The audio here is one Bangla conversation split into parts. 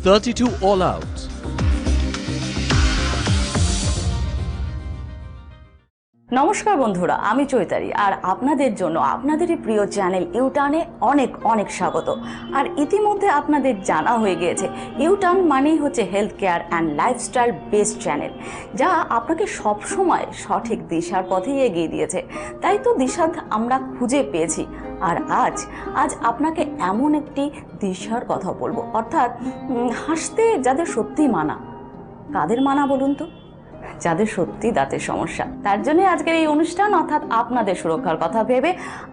32 all out. নমস্কার বন্ধুরা, আমি চৈতালি আর আপনাদের জন্য আপনাদেরই প্রিয় চ্যানেল ইউটার্নে অনেক অনেক স্বাগত। আর ইতিমধ্যে আপনাদের জানা হয়ে গিয়েছে ইউটার্ন মানেই হচ্ছে health care and lifestyle based channel, যা আপনাকে সবসময় সঠিক দিশার পথেই এগিয়ে দিয়েছে। তাই তো দিশা আমরা খুঁজে পেয়েছি। আর আজ আপনাকে এমন একটি দিশার কথা বলবো, অর্থাৎ হাসতে যাদের সত্যি মানা। কাদের মানা বলুন তো? যাদের সত্যি দাঁতের সমস্যা। তার জন্য আজকের এই অনুষ্ঠান, অর্থাৎ আপনাদের সুরক্ষার কথা ভেবে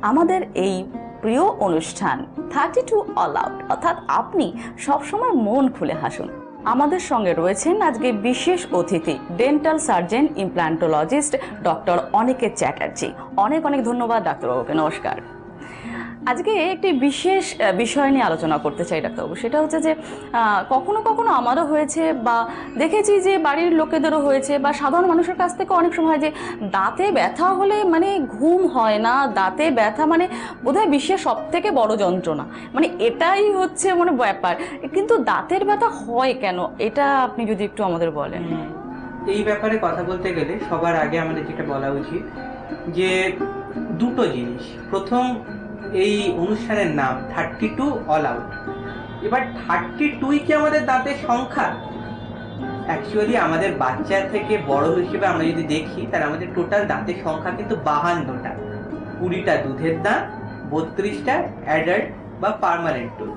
আমাদের এই প্রিয় অনুষ্ঠান 32 অল আউট, অর্থাৎ আপনি সবসময় মন খুলে হাসুন। আমাদের সঙ্গে রয়েছেন আজকে বিশেষ অতিথি dental surgeon implantologist doctor Aniket Chatterjee. অনেক অনেক ধন্যবাদ ডাক্তারবাবুকে। নমস্কার। আজকে একটি বিশেষ বিষয় নিয়ে আলোচনা করতে চাই ডাক্তারবাবু। সেটা হচ্ছে যে কখনো কখনো আমারও হয়েছে বা দেখেছি যে বাড়ির লোকেদেরও হয়েছে বা সাধারণ মানুষের কাছ থেকে অনেক সময় যে দাঁতে ব্যথা হলে মানে ঘুম হয় না, দাঁতে ব্যথা মানে বোধহয় বিশ্বের সব থেকে বড় যন্ত্রণা, মানে এটাই হচ্ছে মানে ব্যাপার। কিন্তু দাঁতের ব্যথা হয় কেন, এটা আপনি যদি একটু আমাদের বলেন। এই ব্যাপারে কথা বলতে গেলে সবার আগে আমাদের যেটা বলা উচিত যে দুটো জিনিস। প্রথম, এই অনুষ্ঠানের নাম 32 অল আউট। এবার 32ই কি আমাদের দাঁতের সংখ্যা? অ্যাকচুয়ালি আমাদের বাচ্চা থেকে বড় হিসেবে আমরা যদি দেখি তাহলে আমাদের টোটাল দাঁতের সংখ্যা কিন্তু 52টা। 20টা দুধের দাঁত, 32টা অ্যাডাল্ট বা পার্মানেন্ট টুথ।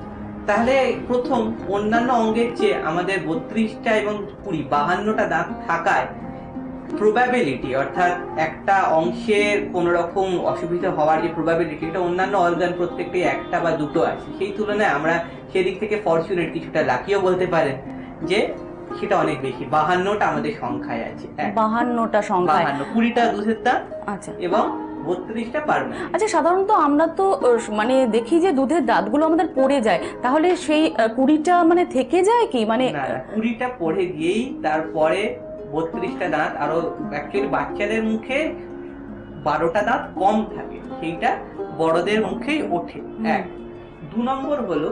তাহলে প্রথম, অন্যান্য অঙ্গের চেয়ে আমাদের 32টা এবং 52টা দাঁত থাকায় প্রবাবিলিটি, অর্থাৎ একটা অংশের কোনো রকম অসুবিধা হওয়ার যে প্রবাবিলিটি, এটা অন্যান্য অর্গান প্রত্যেকটি একটা বা দুটো আছে। সেই তুলনায় আমরা সেদিক থেকে ফরচুনেট, কিছুটা লাকিও বলতে পারেন যে সেটা অনেক বেশি। 52টা আমাদের সংখ্যায় আছে। 52টা সংখ্যায় 20টা দুধের দাঁত, আচ্ছা, এবং 32টা পার্মানেন্ট। আচ্ছা, সাধারণত আমরা তো মানে দেখি যে দুধের দাঁতগুলো আমাদের পড়ে যায়, তাহলে সেই 20টা মানে থেকে যায় কি? মানে 20টা পড়ে গিয়েই তারপরে 32টা দাঁত, আরো অ্যাকচুয়ালি বাচ্চাদের মুখে 12টা দাঁত কম থাকে, সেইটা বড়দের মুখেই ওঠে। এক। 2 নম্বর হলো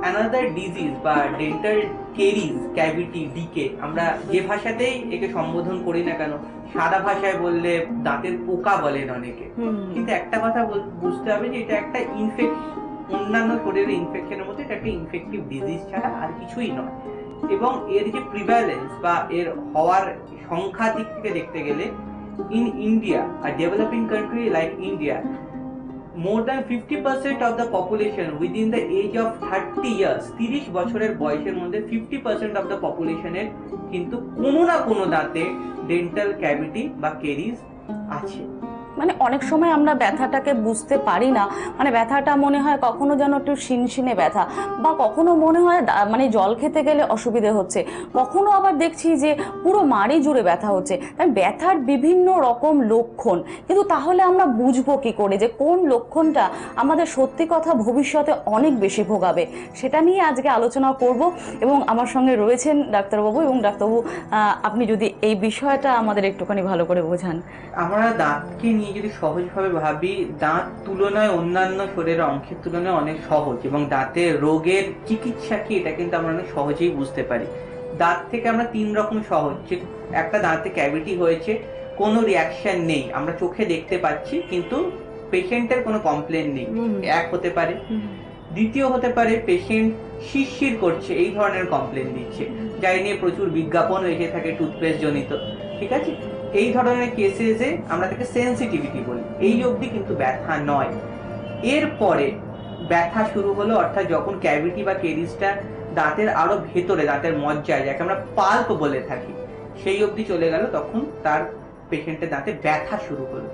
অ্যানাদার ডিজিজ বা ডেন্টাল কেরিজ, ক্যাভিটি, ডিকে, আমরা যে ভাষাতেই একে সম্বোধন করি না কেন, সাদা ভাষায় বললে দাঁতের পোকা বলেন অনেকে, কিন্তু একটা কথা বুঝতে হবে যে এটা একটা ইনফেকশন, অন্যান্য শরীরের ইনফেকশনের মধ্যে এটা একটা ইনফেক্টিভ ডিজিজ ছাড়া আর কিছুই নয়। এবং এর যে প্রিভ্যালেন্স বা এর হওয়ার সংখ্যা দিক থেকে দেখতে গেলে, in India, a developing country like India, more than 50% of the population within the age of 30 years, 30 বছরের বয়সের মধ্যে 50% of the population এর কিন্তু কোনো না কোনো দাঁতে ডেন্টাল ক্যাভিটি বা কেরিজ আছে। মানে অনেক সময় আমরা ব্যথাটাকে বুঝতে পারি না, মানে ব্যথাটা মনে হয় কখনো যেন একটু শিনশিনে ব্যথা, বা কখনো মনে হয় মানে জল খেতে গেলে অসুবিধে হচ্ছে, কখনো আবার দেখছি যে পুরো মাড়ি জুড়ে ব্যথা হচ্ছে। তাই ব্যথার বিভিন্ন রকম লক্ষণ, কিন্তু তাহলে আমরা বুঝবো কি করে যে কোন লক্ষণটা আমাদের সত্যি কথা ভবিষ্যতে অনেক বেশি ভোগাবে? সেটা নিয়ে আজকে আলোচনা করব। এবং আমার সঙ্গে রয়েছেন ডাক্তারবাবু, এবং ডাক্তারবাবু আপনি যদি এই বিষয়টা আমাদের একটুখানি ভালো করে বোঝান। আমরা দাঁতকে নিয়ে যদি সহজভাবে ভাবি, দাঁত তুলনায় অন্যান্য শরীরের অংশের তুলনায় অনেক সহজ, এবং দাঁতের রোগের চিকিৎসা কি এটা কিন্তু আমরা অনেক সহজেই বুঝতে পারি। দাঁত থেকে আমরা 3 রকম সহজ, যে একটা দাঁতে ক্যাভিটি হয়েছে, কোনো রিয়াকশন নেই, আমরা চোখে দেখতে পাচ্ছি কিন্তু পেশেন্টের কোনো কমপ্লেন নেই, এক হতে পারে। দ্বিতীয় হতে পারে পেশেন্ট শিরশির করছে, এই ধরনের কমপ্লেন দিচ্ছে, যাই নিয়ে প্রচুর বিজ্ঞাপন এসে থাকে টুথপেস্ট জনিত, ঠিক আছে। এই ধরনের কেসেসে আমরা তাকে সেন্সিটিভিটি বলি। এই অবধি কিন্তু ব্যথা নয়। এরপরে ব্যথা শুরু হলো, অর্থাৎ যখন ক্যাভিটি বা কেরিজটা দাঁতের আরো ভেতরে, দাঁতের মজ্জায়, যাকে আমরা পাল্প বলে থাকি, সেই অবধি চলে গেল, তখন তার পেশেন্টের দাঁতে ব্যথা শুরু হলো।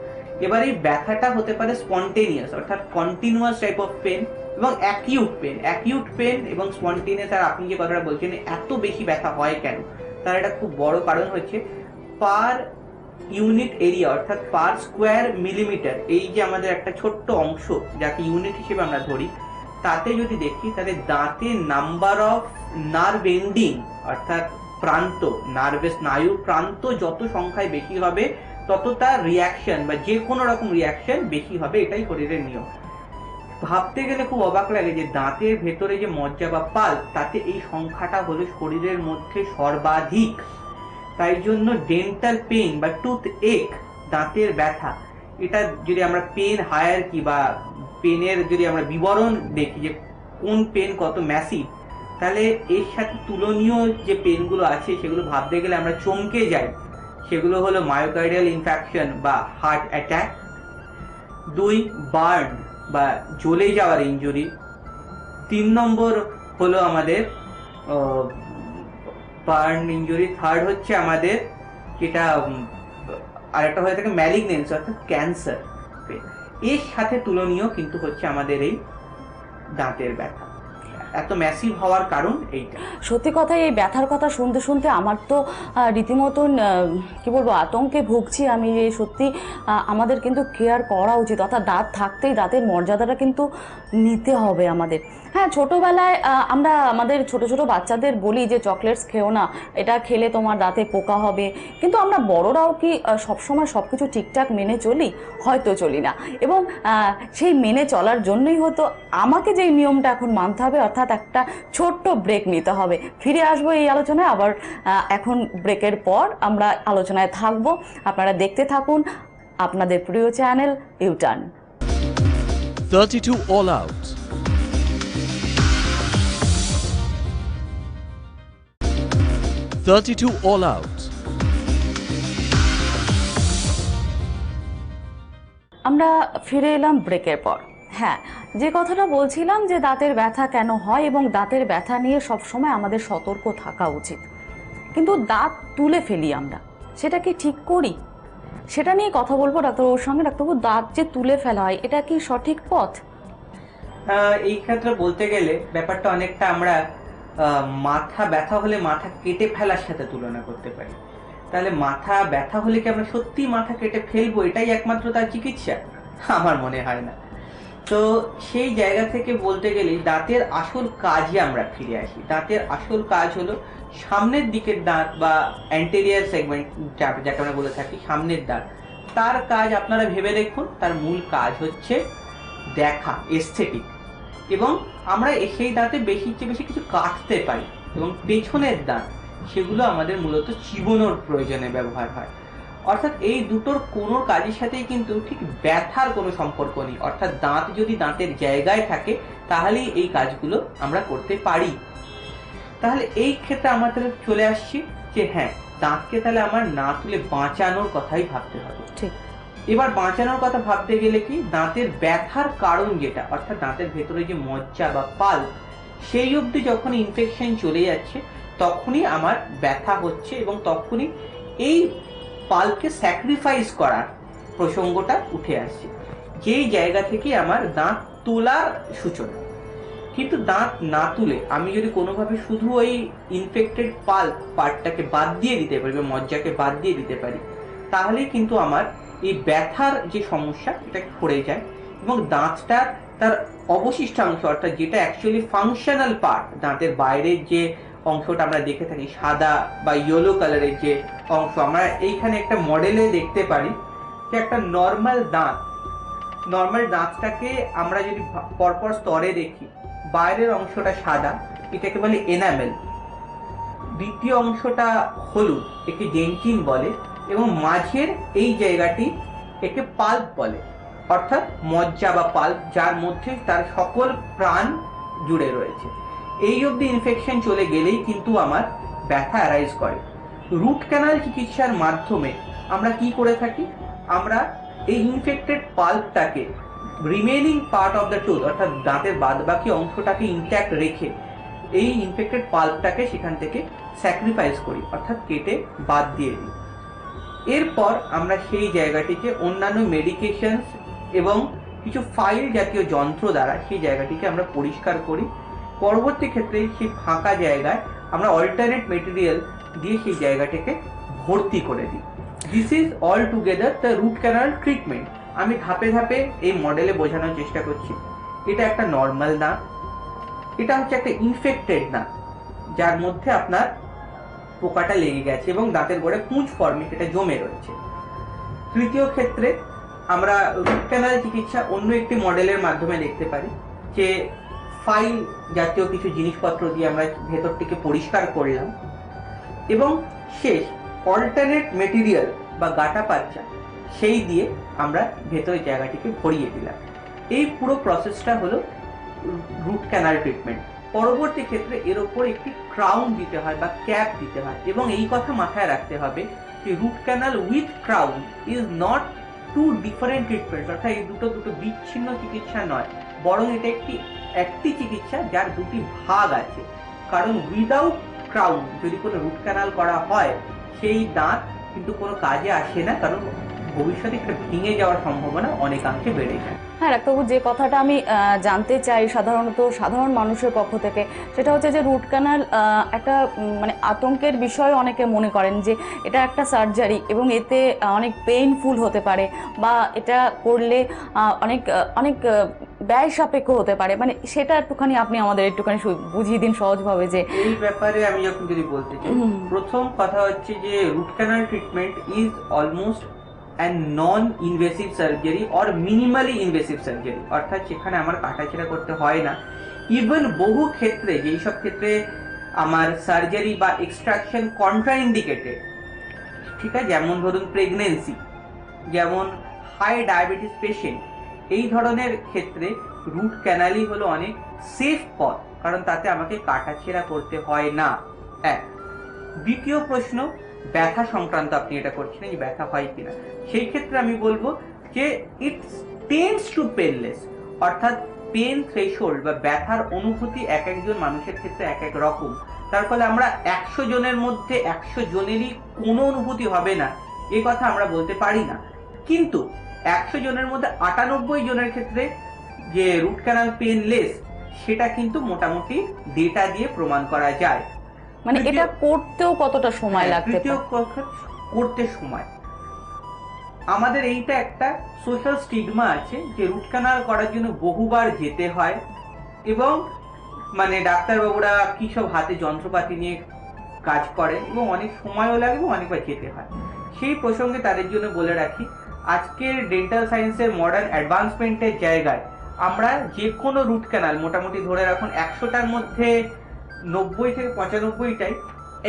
এবার এই ব্যথাটা হতে পারে স্পন্টেনিয়াস, অর্থাৎ কন্টিনিউয়াস টাইপ অফ পেন, এবং অ্যাকিউট পেন। অ্যাকিউট পেন এবং স্পন্টেনিয়াস, আর আপনি যে কথাটা বলছেন এত বেশি ব্যথা হয় কেন, তার একটা খুব বড় কারণ হচ্ছে পার ইউনিট এরিয়া, অর্থাৎ পার স্কোয়ার মিলিমিটার, এই যে আমাদের একটা ছোট্ট অংশ যাকে ইউনিট হিসেবে আমরা ধরি, তাতে যদি দেখি তাহলে দাঁতে নাম্বার অফ নার্ভ এন্ডিং, অর্থাৎ প্রান্ত, নার্ভের স্নায়ুর প্রান্ত যত সংখ্যায় বেশি হবে তত তার রিয়াকশন বা যে কোনো রকম রিয়াকশন বেশি হবে, এটাই শরীরের নিয়ম। ভাবতে গেলে খুব অবাক লাগে যে দাঁতের ভেতরে যে মজ্জা বা পাল্প, তাতে এই সংখ্যাটা হলো শরীরের মধ্যে সর্বাধিক। তাই জন্য ডেন্টাল পেইন বা টুথ এক, দাঁতের ব্যথা, এটা যদি আমরা পেন হায়ারকি বা পেনের যদি আমরা বিবরণ দেখি যে কোন পেন কত ম্যাসিভ, তাহলে এর সাথে তুলনীয় যে পেনগুলো আছে সেগুলো ভাবতে গেলে আমরা চমকে যাই। সেগুলো হলো মায়োকার্ডিয়াল ইনফেকশন বা হার্ট অ্যাটাক, 2 বার্ন বা জ্বলে যাওয়ার ইনজুরি, 3 নম্বর হলো আমাদের বার্ন ইনজুরি, 3rd হচ্ছে আমাদের যেটা আরেকটা হয়ে থাকে ম্যালিগনেন্সি অর্থাৎ ক্যান্সার। এর সাথে তুলনীয় কিন্তু হচ্ছে আমাদের এই দাঁতের ব্যথা। এত ম্যাসিভ হওয়ার কারণ এইটা। সত্যি কথা, এই ব্যথার কথা শুনতে শুনতে আমার তো রীতিমতন কি বলবো, আতঙ্কে ভুগছি আমি। যে সত্যি আমাদের কিন্তু কেয়ার করা উচিত, অর্থাৎ দাঁত থাকতেই দাঁতের মর্যাদাটা কিন্তু নিতে হবে আমাদের। হ্যাঁ, ছোটোবেলায় আমরা আমাদের ছোট ছোট বাচ্চাদের বলি যে চকলেটস খেও না, এটা খেলে তোমার দাঁতে পোকা হবে, কিন্তু আমরা বড়রাও কি সবসময় সব কিছু ঠিকঠাক মেনে চলি? হয়তো চলি না। এবং সেই মেনে চলার জন্যই হয়তো আমাকে যেই নিয়মটা এখন মানতে হবে, অর্থাৎ একটা ছোট্ট ব্রেক নিতে হবে। ফিরে আসবো এই আলোচনায় আবার। এখন ব্রেকের পর আমরা আলোচনায় থাকবো। আপনারা দেখতে থাকুন আপনাদের প্রিয় channel U turn. 32 All Out. All Out. আমরা ফিরে এলাম ব্রেকের পর। হ্যাঁ, যে কথাটা বলছিলাম যে দাঁতের ব্যথা কেন হয় এবং দাঁতের ব্যথা নিয়ে সবসময় আমাদের সতর্ক থাকা উচিত। কিন্তু দাঁত তুলে ফেলি আমরা, সেটা কি ঠিক করি? সেটা নিয়ে কথা বলবো ডাক্তারবাবুর সঙ্গে। ডাক্তারবাবু, দাঁত যে তুলে ফেলা হয়, এটা কি সঠিক পথ? এই ক্ষেত্রে বলতে গেলে ব্যাপারটা অনেকটা আমরা মাথা ব্যথা হলে মাথা কেটে ফেলার সাথে তুলনা করতে পারি। তাহলে মাথা ব্যথা হলে কি আমরা সত্যি মাথা কেটে ফেলবো, এটাই একমাত্র তার চিকিৎসা? আমার মনে হয় না। তো সেই জায়গা থেকে বলতে গেলে দাঁতের আসল কাজে আমরা ফিরে আসি। দাঁতের আসল কাজ হলো সামনের দিকের দাঁত বা অ্যান্টেরিয়ার সেগমেন্ট, যাকে আমরা বলে থাকি সামনের দাঁত। তার কাজ আপনারা ভেবে দেখুন, তার মূল কাজ হচ্ছে দেখা, এস্থেটিক। এবং আমরা সেই দাঁতে বেশি কিছু কাটতে পারি। এবং পেছনের দাঁত, সেগুলো আমাদের মূলত চিবোনোর প্রয়োজনে ব্যবহার হয়। অর্থাৎ এই দুটোর কোনো কাজের সাথেই কিন্তু ঠিক ব্যথার কোনো সম্পর্ক নেই। অর্থাৎ দাঁত যদি দাঁতের জায়গায় থাকে তাহলেই এই কাজগুলো আমরা করতে পারি। তাহলে এই ক্ষেত্রে আমাদের চলে আসছি যে হ্যাঁ, দাঁতকে তাহলে আমার না তুলে বাঁচানোর কথাই ভাবতে হবে। ঠিক। এবার বাঁচানোর কথা ভাবতে গেলে কি, দাঁতের ব্যথার কারণ যেটা, অর্থাৎ দাঁতের ভেতরে যে মজ্জা বা পাল্প, সেই অবধি যখন ইনফেকশন চলে যাচ্ছে তখনই আমার ব্যথা হচ্ছে এবং তখনই এই পাল্পকে স্যাক্রিফাইস করার প্রসঙ্গটা উঠে আসছে, যেই জায়গা থেকে আমার দাঁত তোলার সূচনা। কিন্তু দাঁত না তুলে আমি যদি কোনোভাবে শুধু ওই ইনফেক্টেড পাল্প পার্টটাকে বাদ দিয়ে দিতে পারি বা মজ্জাকে বাদ দিয়ে দিতে পারি, তাহলেই কিন্তু আমার এই ব্যথার যে সমস্যা এটা সরে যায় এবং দাঁতটার তার অবশিষ্টাংশ, অর্থাৎ যেটা অ্যাকচুয়ালি ফাংশনাল পার্ট, দাঁতের বাইরের যে অংশটা আমরা দেখে থাকি সাদা বা ইয়েলো কালারের যে অংশ, আমরা এইখানে একটা মডেলে দেখতে পারি যে একটা নর্মাল দাঁতটাকে আমরা যদি পরপর স্তরে দেখি, বাইরের অংশটা সাদা, এটাকে বলে এনামেল, দ্বিতীয় অংশটা হলুদ, একে ডেন্টিন বলে, এবং মাঝের এই জায়গাটি একে পাল্প বলে, অর্থাৎ মজ্জা বা পাল্প, যার মধ্যে তার সকল প্রাণ জুড়ে রয়েছে। এই অবধি ইনফেকশন চলে গেলেই কিন্তু আমার ব্যথা অ্যারাইজ করে। রুট ক্যানাল চিকিৎসার মাধ্যমে আমরা কি করে থাকি, আমরা এই ইনফেক্টেড পাল্পটাকে remaining part of the tooth, অর্থাৎ দাঁতের বাদবাকি অংশটাকে ইনট্যাক্ট রেখে এই ইনফেক্টেড পাল্পটাকে সেখান থেকে স্যাক্রিফাইস করি, অর্থাৎ কেটে বাদ দিয়ে দিই। এরপর আমরা সেই জায়গাটিকে অন্যান্য মেডিকেশনস এবং কিছু ফাইল জাতীয় যন্ত্র দ্বারা সেই জায়গাটিকে আমরা পরিষ্কার করি। পরবর্তী ক্ষেত্রে সেই ফাঁকা জায়গায় আমরা অল্টারনেট মেটেরিয়াল দিয়ে সেই জায়গাটিকে ভর্তি করে দিই। This is all together the root canal treatment. আমি ধাপে ধাপে এই মডেলে বোঝানোর চেষ্টা করছি। এটা একটা নর্মাল দাঁত, এটা হচ্ছে একটা ইনফেক্টেড দাঁত যার মধ্যে আপনার পোকাটা লেগে গেছে এবং দাঁতের গোড়ে পুঁজ ফর্মে সেটা জমে রয়েছে। তৃতীয় ক্ষেত্রে আমরা রুট ক্যানাল চিকিৎসা অন্য একটি মডেলের মাধ্যমে দেখতে পারি, যে ফাইল জাতীয় কিছু জিনিসপত্র দিয়ে আমরা ভেতরটিকে পরিষ্কার করলাম এবং শেষ অল্টারনেট মেটেরিয়াল বা গাটা পাচ্চা সেই দিয়ে আমরা ভেতরের জায়গাটিকে ভরিয়ে দিলাম। এই পুরো প্রসেসটা হলো রুট ক্যানাল ট্রিটমেন্ট। পরবর্তী ক্ষেত্রে এর ওপর একটি ক্রাউন দিতে হয় বা ক্যাপ দিতে হয়, এবং এই কথা মাথায় রাখতে হবে যে root canal with crown is not two different treatment, অর্থাৎ এই দুটো বিচ্ছিন্ন চিকিৎসা নয়, বরং এটা একটি চিকিৎসা যার দুটি ভাগ আছে। কারণ উইদাউট ক্রাউন যদি কোনো রুট ক্যানাল করা হয় সেই দাঁত কিন্তু কোনো কাজে আসে না, কারণ ভবিষ্যতে একটা ভেঙে যাওয়ার সম্ভাবনা অনেকাংশে বেড়ে যায়। হ্যাঁ ডাক্তারবাবু, যে কথাটা আমি জানতে চাই সাধারণত সাধারণ মানুষের পক্ষ থেকে, সেটা হচ্ছে যে রুট ক্যানাল একটা মানে আতঙ্কের বিষয় অনেকে মনে করেন যে এটা একটা সার্জারি এবং এতে অনেক পেইনফুল হতে পারে, বা এটা করলে অনেক অনেক ব্যয় সাপেক্ষ হতে পারে, মানে সেটা একটুখানি আপনি আমাদের একটুখানি বুঝিয়ে দিন সহজভাবে। যে এই ব্যাপারে আমি যখন যদি বলতে চাই, প্রথম কথা হচ্ছে যে root canal treatment is almost and non-invasive surgery or minimally invasive surgery, অর্থাৎ সেখানে আমার কাটাছেঁড়া করতে হয় না। ইভেন বহু ক্ষেত্রে যেই সব ক্ষেত্রে আমার সার্জারি বা এক্সট্রাকশন কন্ট্রাইন্ডিকেটেড, ঠিক আছে, যেমন ধরুন প্রেগনেন্সি, যেমন হাই ডায়াবেটিস পেশেন্ট, এই ধরনের ক্ষেত্রে রুট ক্যানালই হলো অনেক সেফ পথ, কারণ তাতে আমাকে কাটাছেঁড়া করতে হয় না। এক। দ্বিতীয় প্রশ্ন, ব্যথা সংক্রান্ত আপনি এটা করছেন যে ব্যথা হয় কিনা, সেই ক্ষেত্রে আমি বলবো যে ইট টেন্ডস টু পেনলেস, অর্থাৎ পেন থ্রেশহোল্ড বা ব্যথার অনুভূতি এক একজন মানুষের ক্ষেত্রে এক এক রকম। তার ফলে আমরা 100 জনের মধ্যে 100 জনেরই কোনো অনুভূতি হবে না এই কথা আমরা বলতে পারি না, কিন্তু 100 জনের মধ্যে 98 জনের ক্ষেত্রে যে রুট ক্যানাল পেনলেস সেটা কিন্তু মোটামুটি ডেটা দিয়ে প্রমাণ করা যায়। মানে এটা করতেও কতটা সময় লাগতে পারে? করতে সময় আমাদের এইটা একটা সোশ্যাল স্টিগমা আছে যে রুট ক্যানাল করার জন্য বহুবার যেতে হয়, এবং মানে ডাক্তারবাবুরা কি সব হাতে যন্ত্রপাতি নিয়ে কাজ করে এবং অনেক সময়ও লাগে এবং অনেকবার যেতে হয়। সেই প্রসঙ্গে তাদের জন্য বলে রাখি, আজকের ডেন্টাল সায়েন্সের মডার্ন অ্যাডভান্সমেন্টের জায়গায় আমরা যে কোনো রুট ক্যানাল মোটামুটি ধরে রাখুন 100টার মধ্যে 90 থেকে 95টাই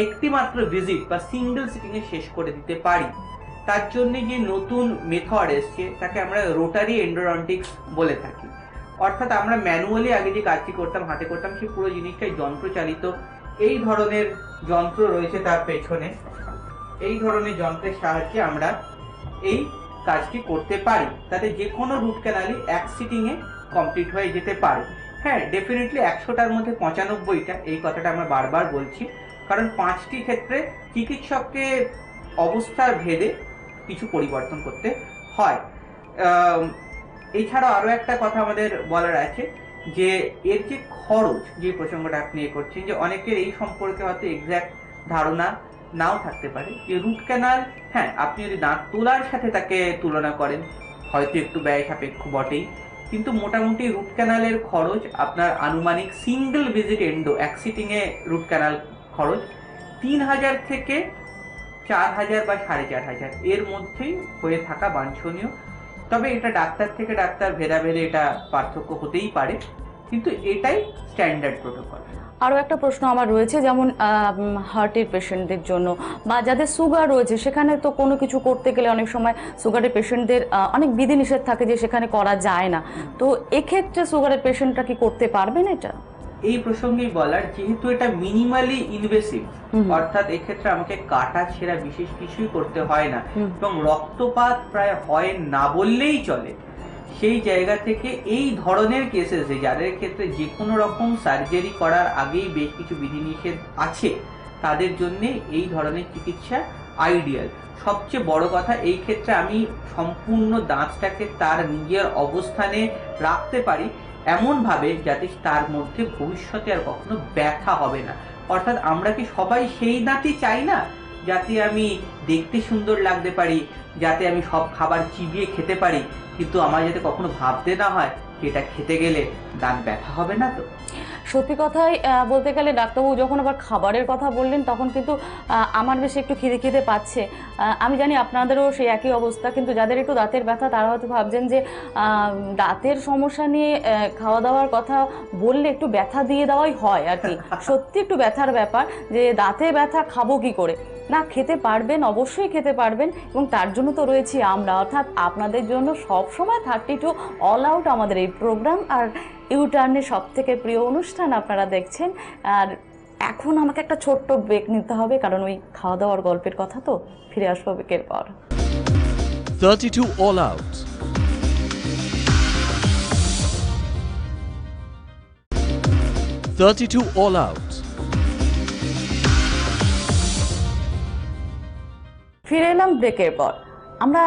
একটি মাত্র ভিজিট বা সিঙ্গেল সিটিং এ শেষ করে দিতে পারি। তার জন্য যে নতুন মেথড এসছে তাকে আমরা রোটারি এন্ডোডন্টিক্স বলে থাকি, অর্থাৎ আমরা ম্যানুয়ালি আগে যে কাজটি করতাম, হাতে করতাম, সেই পুরো জিনিসটাই যন্ত্রচালিত। এই ধরনের যন্ত্র রয়েছে তার পেছনে, এই ধরনের যন্ত্রের সাহায্যে আমরা এই কাজটি করতে পারি, তাতে যে কোনো রুট ক্যানালই এক সিটিং এ কমপ্লিট হয়ে যেতে পারে। হ্যাঁ, ডেফিনেটলি 100টার মধ্যে 95টা, এই কথাটা আমরা বারবার বলছি, কারণ 5টি ক্ষেত্রে চিকিৎসককে অবস্থার ভেদে কিছু পরিবর্তন করতে হয়। এছাড়াও আরো একটা কথা আমাদের বলার আছে যে এর যে খরচ, যে প্রসঙ্গটা আপনি করছেন, যে অনেকের এই সম্পর্কে হয়তো এক্সাক্ট ধারণা নাও থাকতে পারে যে রুট ক্যানাল, হ্যাঁ আপনি যদি দাঁত তোলার সাথে তাকে তুলনা করেন হয়তো একটু ব্যয় সাপেক্ষ বটেই, কিন্তু মোটামুটি রুট ক্যানালের খরচ আপনার আনুমানিক সিঙ্গেল ভিজিট এন্ডো এক সিটিং এ রুট ক্যানাল খরচ 3000 থেকে 4000 বা 4500 এর মধ্যেই হয়ে থাকা বাঞ্ছনীয়। তবে এটা ডাক্তার থেকে ডাক্তার ভেদাভেদে এটা পার্থক্য হতেই পারে, কিন্তু এটাই স্ট্যান্ডার্ড প্রোটোকল। আরও একটা প্রশ্ন আমার রয়েছে, যেমন হার্টের পেশেন্টদের জন্য বা যাদের সুগার রয়েছে, সেখানে তো কোনো কিছু করতে গেলে অনেক সময় সুগারের পেশেন্টদের অনেক বিধিনিষেধ থাকে যে সেখানে করা যায় না, তো এক্ষেত্রে সুগারের পেশেন্টরা কি করতে পারবেন এটা? এই প্রসঙ্গেই বলার, যেহেতু এটা মিনিমালি ইনভেসিভ, অর্থাৎ এক্ষেত্রে আমাকে কাটা ছেঁড়া বিশেষ কিছুই করতে হয় না এবং রক্তপাত প্রায় হয় না বললেই চলে, সেই জায়গা থেকে এই ধরনের কেসেসে যাদের ক্ষেত্রে যে কোনো রকম সার্জারি করার আগেই বেশ কিছু বিধিনিষেধ আছে, তাদের জন্য এই ধরনের চিকিৎসা আইডিয়াল। সবচেয়ে বড় কথা, এই ক্ষেত্রে আমি সম্পূর্ণ দাঁতটাকে তার নিজের অবস্থানে রাখতে পারি এমন ভাবে যাতে তার মধ্যে ভবিষ্যতে আর কখনো ব্যথা হবে না। অর্থাৎ আমরা কি সবাই সেই দাঁতই চাই না, যাতে আমি দেখতে সুন্দর লাগতে পারি, যাতে আমি সব খাবার চিবিয়ে খেতে পারি, কিন্তু আমার যাতে কখনো ভাবতে না হয় যেটা খেতে গেলে দাঁত ব্যথা হবে না তো? সত্যি কথাই বলতে গেলে ডাক্তারবাবু যখন আবার খাবারের কথা বললেন তখন কিন্তু আমার বেশি একটু খিদে খিদে পাচ্ছে। আমি জানি আপনাদেরও সেই একই অবস্থা, কিন্তু যাদের একটু দাঁতের ব্যথা তারা হয়তো ভাবছেন যে দাঁতের সমস্যা নিয়ে খাওয়া দাওয়ার কথা বললে একটু ব্যথা দিয়ে দেওয়াই হয় আর কি। সত্যি একটু ব্যথার ব্যাপার, যে দাঁতে ব্যথা খাবো কি করে। না, খেতে পারবেন, অবশ্যই খেতে পারবেন, এবং তার জন্য তো রয়েছি আমরা, অর্থাৎ আপনাদের জন্য সবসময় 32 অল আউট আমাদের এই প্রোগ্রাম। আর ইউটার্নের সব থেকে প্রিয় অনুষ্ঠান আপনারা দেখছেন। আর এখন আমাকে একটা ছোট্ট ব্রেক নিতে হবে, কারণ ওই খাওয়া দাওয়ার গল্পের কথা তো। ফিরে আসবো ব্রেকের পর। 32 All Out. All Out. ফিরে এলাম ব্রেকের পর। আমরা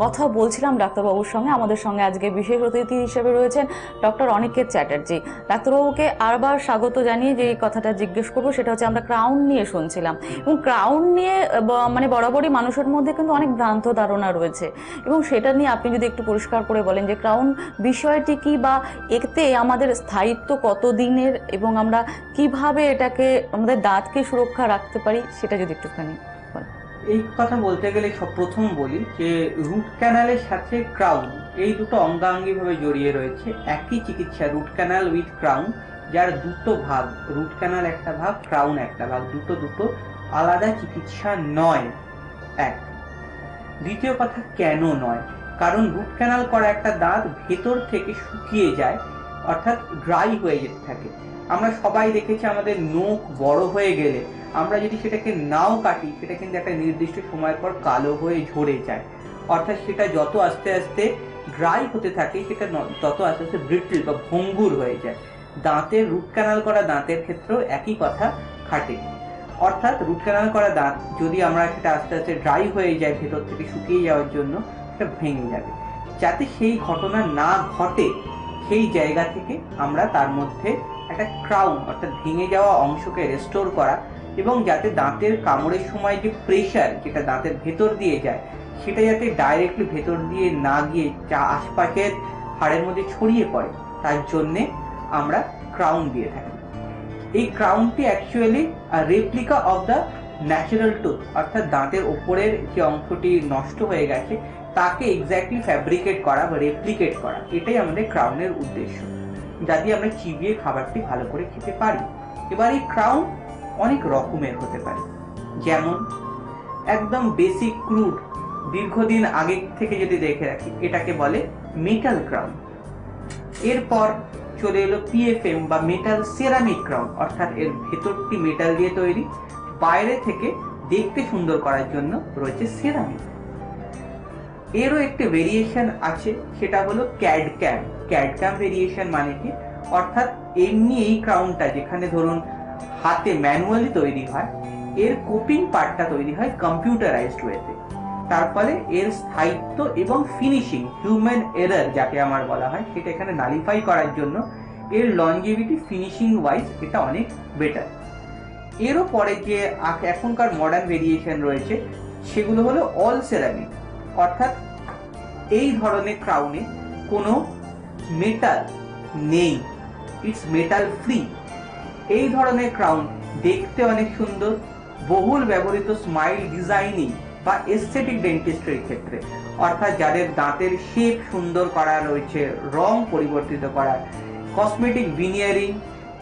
কথা বলছিলাম ডাক্তারবাবুর সঙ্গে। আমাদের সঙ্গে আজকে বিশেষ অতিথি হিসেবে রয়েছেন ডক্টর অনিকেত চ্যাটার্জি। ডাক্তারবাবুকে আরবার স্বাগত জানিয়ে যে কথাটা জিজ্ঞেস করবো সেটা হচ্ছে, আমরা ক্রাউন নিয়ে শুনছিলাম, এবং ক্রাউন নিয়ে মানে বরাবরই মানুষের মধ্যে কিন্তু অনেক ভ্রান্ত ধারণা রয়েছে, এবং সেটা নিয়ে আপনি যদি একটু পরিষ্কার করে বলেন যে ক্রাউন বিষয়টি কি, বা এতে আমাদের স্থায়িত্ব কতদিনের, এবং আমরা কিভাবে এটাকে আমাদের দাঁতকে সুরক্ষা রাখতে পারি, সেটা যদি একটুখানি বলেন। এই কথা বলতে গেলে প্রথম বলি যে রুট ক্যানালের সাথে ক্রাউন এই দুটো অঙ্গাঙ্গিভাবে জড়িয়ে রয়েছে একই চিকিৎসা, রুট ক্যানাল উইথ ক্রাউন, যার দুটো ভাগ, রুট ক্যানাল একটা ভাগ, ক্রাউন একটা ভাগ, দুটো আলাদা চিকিৎসা নয়। এক। দ্বিতীয় কথা, কেন নয়? কারণ রুট ক্যানাল করা একটা দাঁত ভেতর থেকে শুকিয়ে যায়, অর্থাৎ ড্রাই হয়ে যেতে থাকে। আমরা সবাই দেখেছি আমাদের নখ বড় হয়ে গেলে আমরা যদি সেটাকে নাও কাটি, সেটা কিন্তু একটা নির্দিষ্ট সময় পর কালো হয়ে ঝরে যায়। অর্থাৎ সেটা যত আস্তে আস্তে ড্রাই হতে থাকে সেটা তত আস্তে আস্তে ব্রিটল বা ভঙ্গুর হয়ে যায়। দাঁতের রুট ক্যানাল করা দাঁতের ক্ষেত্রেও একই কথা খাটে। অর্থাৎ রুট ক্যানাল করা দাঁত যদি আমরা সেটা আস্তে আস্তে ড্রাই হয়ে যায় ভেতর থেকে শুকিয়ে যাওয়ার জন্য, সেটা ভেঙে যাবে। যাতে সেই ঘটনা না ঘটে সেই জায়গা থেকে আমরা তার মধ্যে একটা ক্রাউন অর্থাৎ ভেঙে যাওয়া অংশকে রেস্টোর করা, এবং যাতে দাঁতের কামড়ের সময় যে প্রেশার যেটা দাঁতের ভেতর দিয়ে যায় সেটা যাতে ডাইরেক্টলি ভেতর দিয়ে না গিয়ে যা আশপাশের হাড়ের মধ্যে ছড়িয়ে পড়ে, তার জন্যে আমরা ক্রাউন দিয়ে থাকি। এই ক্রাউনটি actually replica of the natural tooth, অর্থাৎ দাঁতের ওপরের যে অংশটি নষ্ট হয়ে গেছে তাকে এক্স্যাক্টলি ফ্যাব্রিকেট করা বা রেপ্লিকেট করা, এটাই আমাদের ক্রাউনের উদ্দেশ্য, যাতে আমরা চিবিয়ে খাবারটি ভালো করে খেতে পারি। এবার এই ক্রাউন অনেক রকমের হতে পারে, যেমন একদম বেসিক ক্রুড দীর্ঘদিন আগে থেকে যদি দেখে রাখি, এটাকে বলে মেটাল ক্রাউন। এরপর চলে এলো পিএফএম বা মেটাল সেরামিক ক্রাউন, অর্থাৎ এর ভেতরটি মেটাল দিয়ে তৈরি, বাইরে থেকে দেখতে সুন্দর করার জন্য রয়েছে সেরামিক। এরও একটি ভেরিয়েশন আছে, সেটা হলো ক্যাডক্যাম। ক্যাডক্যাম ভেরিয়েশন মানে কি? অর্থাৎ এমনি এই ক্রাউনটা যেখানে ধরুন হাতে ম্যানুয়ালি তৈরি হয়, এর কোপিং পার্টটা তৈরি হয় কম্পিউটারাইজড ওয়েতে। তার ফলে এর স্থায়িত্ব এবং ফিনিশিং, হিউম্যান এরর যাকে আমার বলা হয়, সেটা এখানে নালিফাই করার জন্য এর লনজিভিটি ফিনিশিং ওয়াইজ এটা অনেক বেটার। এরও পরে যে এখনকার মডার্ন ভেরিয়েশন রয়েছে সেগুলো হলো অল সেরামিক, অর্থাৎ এই ধরনের ক্রাউনে কোনো মেটাল নেই, ইটস মেটাল ফ্রি। এই ধরনের ক্রাউন দেখতে অনেক সুন্দর, বহুল ব্যবহৃত স্মাইল ডিজাইনিং বা এস্থেটিক ডেন্টিস্ট্রির ক্ষেত্রে, অর্থাৎ যাদের দাঁতের শেপ সুন্দর করা রয়েছে, রং পরিবর্তিত করা, কসমেটিক ভিনিয়ারিং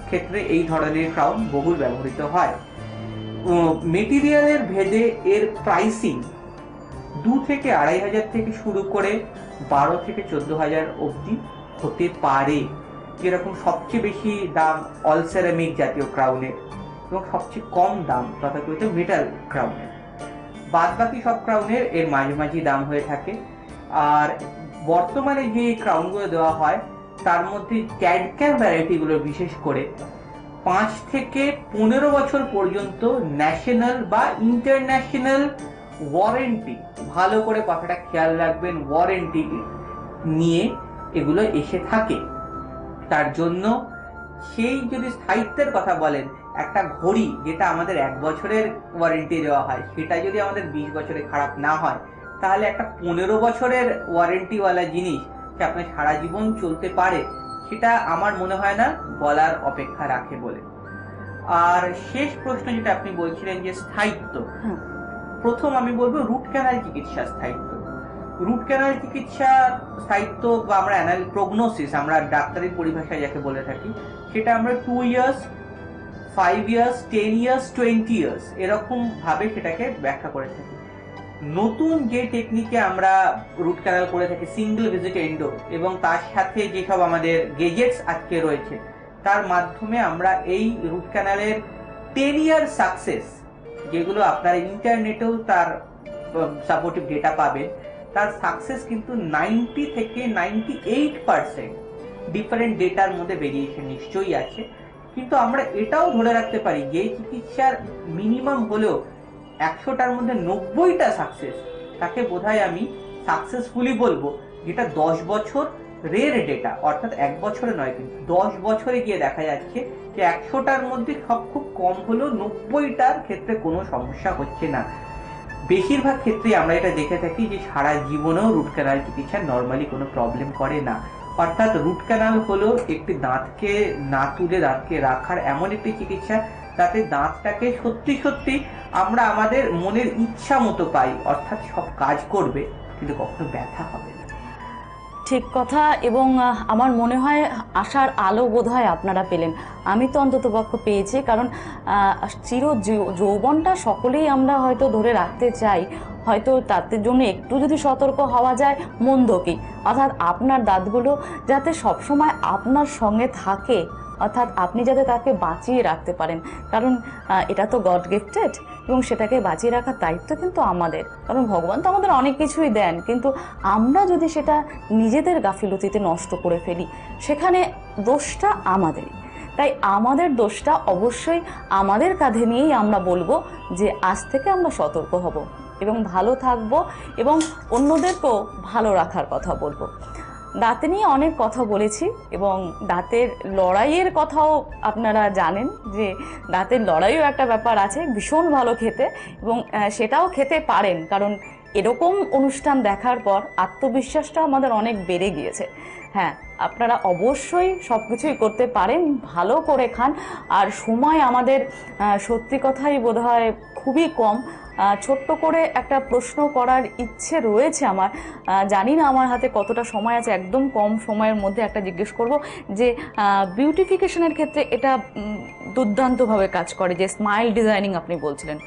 ক্ষেত্রে এই ধরনের ক্রাউন বহুল ব্যবহৃত হয়। মেটেরিয়ালের ভেদে এর প্রাইসিং 2 থেকে 2,500 থেকে শুরু করে 12 থেকে 14,000 অবধি হতে পারে। যেরকম সবচেয়ে বেশি দাম অল সেরামিক জাতীয় ক্রাউনের, এবং সবচেয়ে কম দাম তথাকথিত মেটাল ক্রাউনের। বাদ বাকি সব ক্রাউনের এর মাঝামাঝি দাম হয়ে থাকে। আর বর্তমানে যে ক্রাউনগুলো দেওয়া হয় তার মধ্যে ক্যাডক্যাম ভ্যারাইটিগুলো বিশেষ করে 5 থেকে 15 বছর পর্যন্ত ন্যাশনাল বা ইন্টারন্যাশনাল ওয়ারেন্টি, ভালো করে কথাটা খেয়াল রাখবেন, ওয়ারেন্টি নিয়ে এগুলো এসে থাকে। তার জন্য সেই যদি স্থায়িত্বের কথা বলেন, একটা ঘড়ি যেটা আমাদের 1 বছরের ওয়ারেন্টি দেওয়া হয়, সেটা যদি আমাদের 20 বছরে খারাপ না হয়, তাহলে একটা 15 বছরের ওয়ারেন্টিওয়ালা জিনিস যে আপনার সারা জীবন চলতে পারে, সেটা আমার মনে হয় না বলার অপেক্ষা রাখে বলে। আর শেষ প্রশ্ন যেটা আপনি বলছিলেন যে স্থায়িত্ব, প্রথম আমি বলবো রুট ক্যানাল চিকিৎসা স্থায়িত্ব। রুট ক্যানাল চিকিৎসা স্থায়িত্ব বা আমরা প্রগনোসিস, আমরা ডাক্তারি পরিভাষায় যাকে বলে থাকি, সেটা আমরা 2 ইয়ার্স, 5 ইয়ার্স, 10 ইয়ার্স, 20 ইয়ার্স এরকম ভাবে সেটাকে ব্যাখ্যা করে থাকি। নতুন যে টেকনিকে আমরা রুট ক্যানাল করে থাকি, সিঙ্গেল ভিজিট এন্ডো, এবং তার সাথে যেসব আমাদের গেজেটস আজকে রয়েছে, তার মাধ্যমে আমরা এই রুট ক্যানালের 10 ইয়ার সাকসেস, যেগুলো আপনারা ইন্টারনেটেও তার সাপোর্টিভ ডেটা পাবেন, তার সাকসেস কিন্তু 90 থেকে 98% ডিফারেন্ট ডেটার মধ্যে ভেরিয়েশন নিশ্চয়ই আছে। কিন্তু আমরা এটাও ধরে রাখতে পারি যে চিকিৎসার মিনিমাম হলেও 100টার মধ্যে 90টা সাকসেস, তাকে বোধহয় আমি সাকসেসফুলি বলবো, যেটা 10 বছর রের ডেটা, অর্থাৎ 1 বছরে নয়, কিন্তু 10 বছরে গিয়ে দেখা যাচ্ছে যে 100টার মধ্যে সব খুব কম হলেও 90টার ক্ষেত্রে কোনো সমস্যা হচ্ছে না। বেশিরভাগ ক্ষেত্রে আমরা এটা দেখে থাকি যে সারা জীবনেও রুট ক্যানাল চিকিৎসা নর্মালি কোনো প্রবলেম করে না। অর্থাৎ রুট ক্যানাল হলো একটি দাঁতকে না তুলে দাঁতকে রাখার এমন একটি চিকিৎসা, যাতে দাঁতটাকে সত্যি সত্যি আমরা আমাদের মনের ইচ্ছা মতো পাই, অর্থাৎ সব কাজ করবে কিন্তু কখনো ব্যথা হবে না। ঠিক কথা। এবং আমার মনে হয় আশার আলো বোধহয় আপনারা পেলেন, আমি তো অন্ততপক্ষে পেয়েছি। কারণ যৌবনটা সকলেই আমরা হয়তো ধরে রাখতে চাই, হয়তো তাদের জন্য একটু যদি সতর্ক হওয়া যায় মন্দ কি, অর্থাৎ আপনার দাঁতগুলো যাতে সবসময় আপনার সঙ্গে থাকে, অর্থাৎ আপনি যাতে তাকে বাঁচিয়ে রাখতে পারেন। কারণ এটা তো গড গিফটেড, এবং সেটাকে বাঁচিয়ে রাখার দায়িত্ব কিন্তু আমাদের। কারণ ভগবান তো আমাদের অনেক কিছুই দেন, কিন্তু আমরা যদি সেটা নিজেদের গাফিলতিতে নষ্ট করে ফেলি, সেখানে দোষটা আমাদেরই। তাই আমাদের দোষটা অবশ্যই আমাদের কাঁধে নিয়েই আমরা বলবো যে আজ থেকে আমরা সতর্ক হব এবং ভালো থাকবো এবং অন্যদেরকেও ভালো রাখার কথা বলবো। দাঁতে নিয়ে অনেক কথা বলেছি এবং দাঁতের লড়াইয়ের কথাও আপনারা জানেন যে দাঁতের লড়াইও একটা ব্যাপার আছে, ভীষণ ভালো খেতে, এবং সেটাও খেতে পারেন। কারণ এরকম অনুষ্ঠান দেখার পর আত্মবিশ্বাসটা আমাদের অনেক বেড়ে গিয়েছে। হ্যাঁ, আপনারা অবশ্যই সব কিছুই করতে পারেন, ভালো করে খান। আর সময় আমাদের সত্যি কথাই বোধহয় খুবই কম। ছোট্ট করে একটা প্রশ্ন করার ইচ্ছে রয়েছে আমার, জানি না আমার হাতে কতটা সময় আছে, একদম কম সময়ের মধ্যে একটা জিজ্ঞেস করব যে বিউটিফিকেশনের ক্ষেত্রে এটা দুর্দান্তভাবে কাজ করে, যে স্মাইল ডিজাইনিং আপনি বলছিলেন,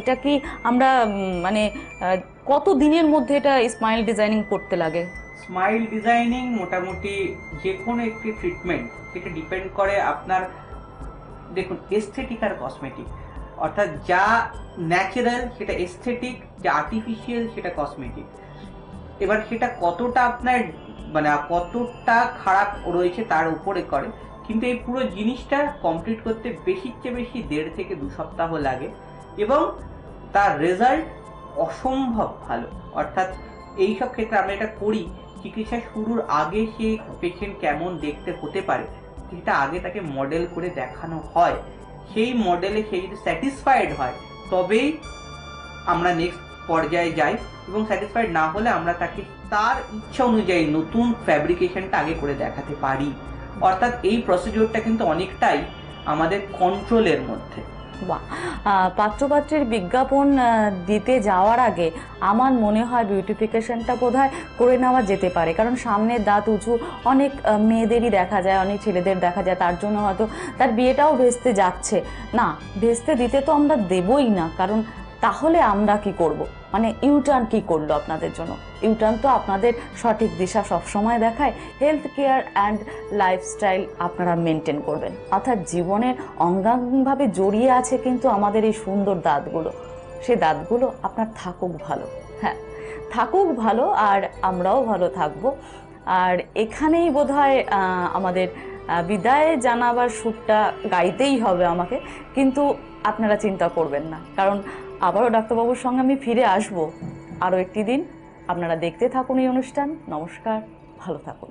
এটা কি আমরা মানে কত দিনের মধ্যে এটা স্মাইল ডিজাইনিং করতে লাগে? স্মাইল ডিজাইনিং মোটামুটি যে কোনো একটি ট্রিটমেন্ট, এটা ডিপেন্ড করে আপনার, দেখুন, এস্থেটিক আর কসমেটিক, অর্থাৎ যা ন্যাচারাল সেটা এস্থেটিক, যা আর্টিফিশিয়াল সেটা কসমেটিক। এবার সেটা কতটা আপনার মানে কতটা খারাপ রয়েছে তার উপরে করে, কিন্তু এই পুরো জিনিসটা কমপ্লিট করতে বেশির চেয়ে বেশি 1.5 থেকে 2 সপ্তাহ লাগে, এবং তার রেজাল্ট অসম্ভব ভালো। অর্থাৎ এইসব ক্ষেত্রে আমরা এটা করি, চিকিৎসা শুরুর আগে সেই পেশেন্ট কেমন দেখতে হতে পারে সেটা আগে তাকে মডেল করে দেখানো হয়। সেই মডেলে সে যদি স্যাটিসফাইড হয় তবেই আমরা নেক্সট পর্যায়ে যাই, এবং স্যাটিসফাইড না হলে আমরা তাকে তার ইচ্ছা অনুযায়ী নতুন ফ্যাব্রিকেশনটা আগে করে দেখাতে পারি। অর্থাৎ এই প্রসিডিওরটা কিন্তু অনেকটাই আমাদের কন্ট্রোলের মধ্যে। বাহ, পাত্রপাত্রের বিজ্ঞাপন দিতে যাওয়ার আগে আমার মনে হয় বিউটিফিকেশনটা বোধহয় করে নেওয়া যেতে পারে। কারণ সামনের দাঁত উঁচু অনেক মেয়েদেরই দেখা যায়, অনেক ছেলেদের দেখা যায়, তার জন্য হয়তো তার বিয়েটাও ভেস্তে যাচ্ছে না। ভেস্তে দিতে তো আমরা দেবই না, কারণ তাহলে আমরা কি করব? মানে ইউটার্ন কি করলো আপনাদের জন্য? ইউটার্ন তো আপনাদের সঠিক দিশা সবসময় দেখায়। হেলথ কেয়ার অ্যান্ড লাইফস্টাইল আপনারা মেনটেন করবেন, অর্থাৎ জীবনের অঙ্গাঙ্গভাবে জড়িয়ে আছে কিন্তু আমাদের এই সুন্দর দাঁতগুলো। সেই দাঁতগুলো আপনার থাকুক ভালো, হ্যাঁ থাকুক ভালো, আর আমরাও ভালো থাকবো। আর এখানেই বোধহয় আমাদের বিদায় জানাবার সুরটা গাইতেই হবে আমাকে, কিন্তু আপনারা চিন্তা করবেন না, কারণ আবারও ডাক্তারবাবুর সঙ্গে আমি ফিরে আসবো আরও একটি দিন। আপনারা দেখতে থাকুন এই অনুষ্ঠান। নমস্কার, ভালো থাকুন।